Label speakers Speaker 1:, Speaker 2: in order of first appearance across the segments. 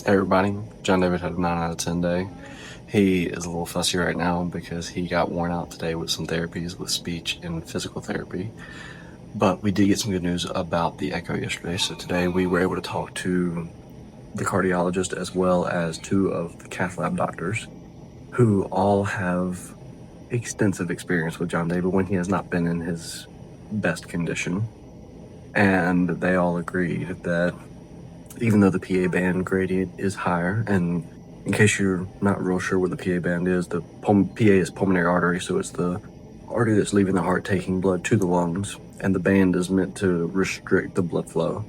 Speaker 1: Hey everybody, John David had a 9 out of 10 day. He is a little fussy right now because he got worn out today with some therapies with speech and physical therapy. But we did get some good news about the echo yesterday. So today we were able to talk to the cardiologist as well as 2 of the cath lab doctors who all have extensive experience with John David when he has not been in his best condition. And they all agreed that even though the PA band gradient is higher, and in case you're not real sure what the PA band is, the PA is pulmonary artery, so it's the artery that's leaving the heart taking blood to the lungs, and the band is meant to restrict the blood flow.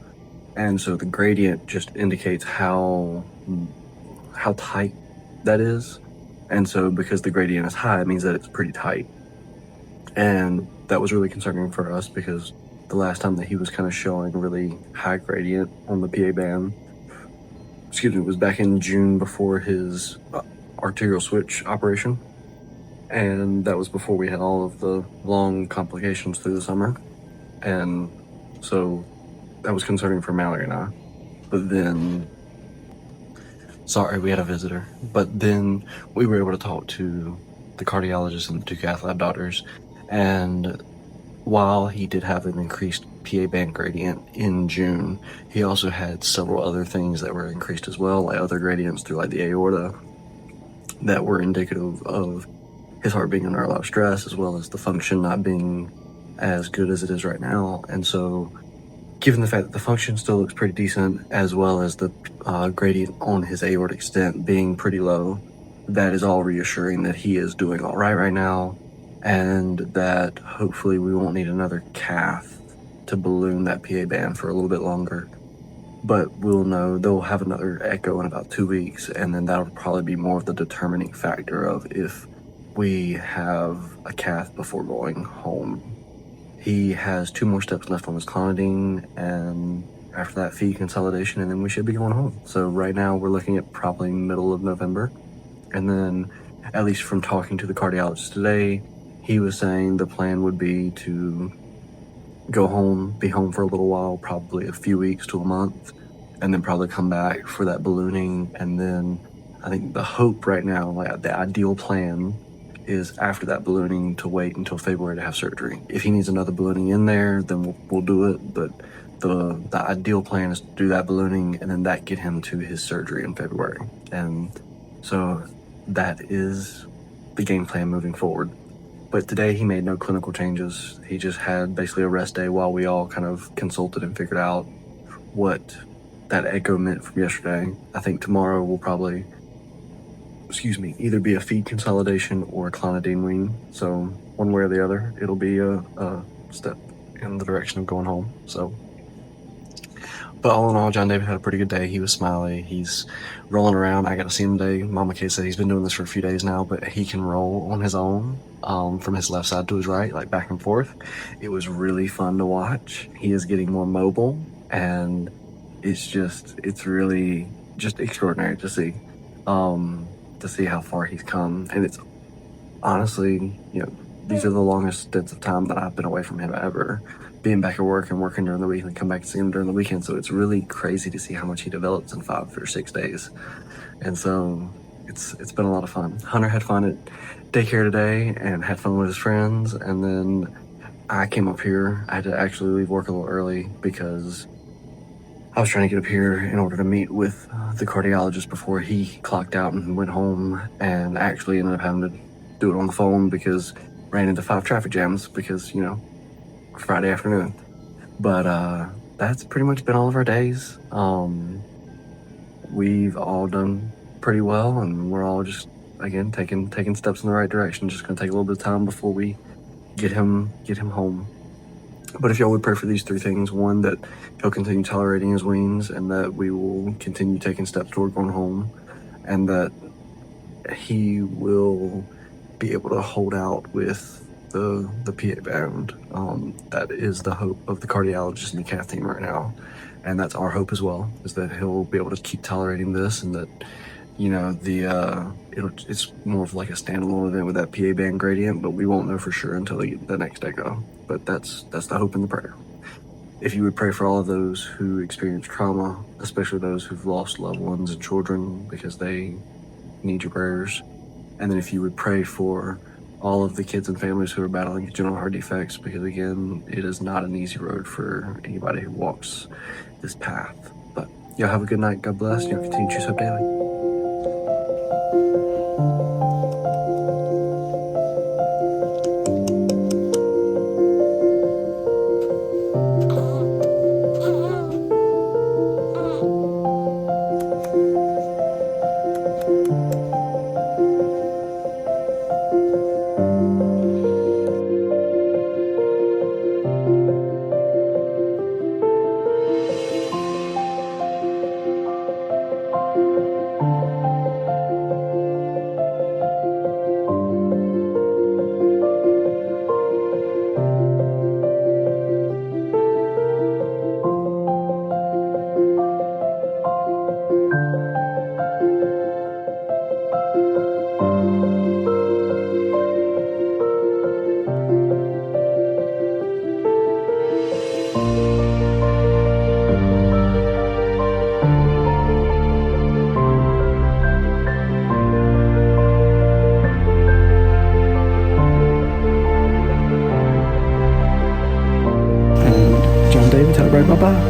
Speaker 1: And so the gradient just indicates how tight that is. And so because the gradient is high, it means that it's pretty tight. And that was really concerning for us because the last time that he was kind of showing really high gradient on the PA band, was back in June before his arterial switch operation. And that was before we had all of the long complications through the summer. And so that was concerning for Mallory and I. But then, sorry, we had a visitor. But then we were able to talk to the cardiologist and the 2 cath lab doctors. And while he did have an increased PA band gradient in June, he also had several other things that were increased as well, like other gradients through like the aorta that were indicative of his heart being under a lot of stress, as well as the function not being as good as it is right now. And so given the fact that the function still looks pretty decent, as well as the gradient on his aortic stent being pretty low, that is all reassuring that he is doing all right now, and that hopefully we won't need another cath to balloon that PA band for a little bit longer. But we'll know, they'll have another echo in about 2 weeks, and then that'll probably be more of the determining factor of if we have a cath before going home. He has 2 more steps left on his clonidine, and after that, feed consolidation, and then we should be going home. So right now we're looking at probably middle of November. And then, at least from talking to the cardiologist today, he was saying the plan would be to go home, be home for a little while, probably a few weeks to a month, and then probably come back for that ballooning. And then I think the hope right now, like the ideal plan, is after that ballooning to wait until February to have surgery. If he needs another ballooning in there, then we'll do it. But the ideal plan is to do that ballooning and then that get him to his surgery in February. And so that is the game plan moving forward. But today he made no clinical changes. He just had basically a rest day while we all kind of consulted and figured out what that echo meant from yesterday. I think tomorrow will probably, either be a feed consolidation or a clonidine wean. So one way or the other, it'll be a step in the direction of going home. So, but all in all, John David had a pretty good day. He was smiley. He's rolling around. I got to see him today. Mama Kay said he's been doing this for a few days now, but he can roll on his own from his left side to his right, like back and forth. It was really fun to watch. He is getting more mobile, and it's really just extraordinary to see how far he's come. And it's honestly, these are the longest stints of time that I've been away from him ever, being back at work and working during the week and come back to see him during the weekend. So it's really crazy to see how much he develops in 5 or 6 days. And so it's been a lot of fun. Hunter had fun at daycare today and had fun with his friends. And then I came up here. I had to actually leave work a little early because I was trying to get up here in order to meet with the cardiologist before he clocked out and went home, and actually ended up having to do it on the phone because ran into 5 traffic jams because, Friday afternoon. But that's pretty much been all of our days. We've all done pretty well, and we're all just, again, taking steps in the right direction. Just going to take a little bit of time before we get him home. But if y'all would pray for these 3 things: 1, that he'll continue tolerating his weans, and that we will continue taking steps toward going home, and that he will be able to hold out with the PA band. That is the hope of the cardiologist and the cath team right now, and that's our hope as well, is that he'll be able to keep tolerating this, and that it's more of like a standalone event with that PA band gradient, but we won't know for sure until the next echo. But that's the hope and the prayer. If you would pray for all of those who experience trauma, especially those who've lost loved ones and children, because they need your prayers. And then if you would pray for all of the kids and families who are battling congenital heart defects, because again, it is not an easy road for anybody who walks this path. But y'all have a good night. God bless. Y'all continue to choose hope daily. David, celebrate, bye-bye.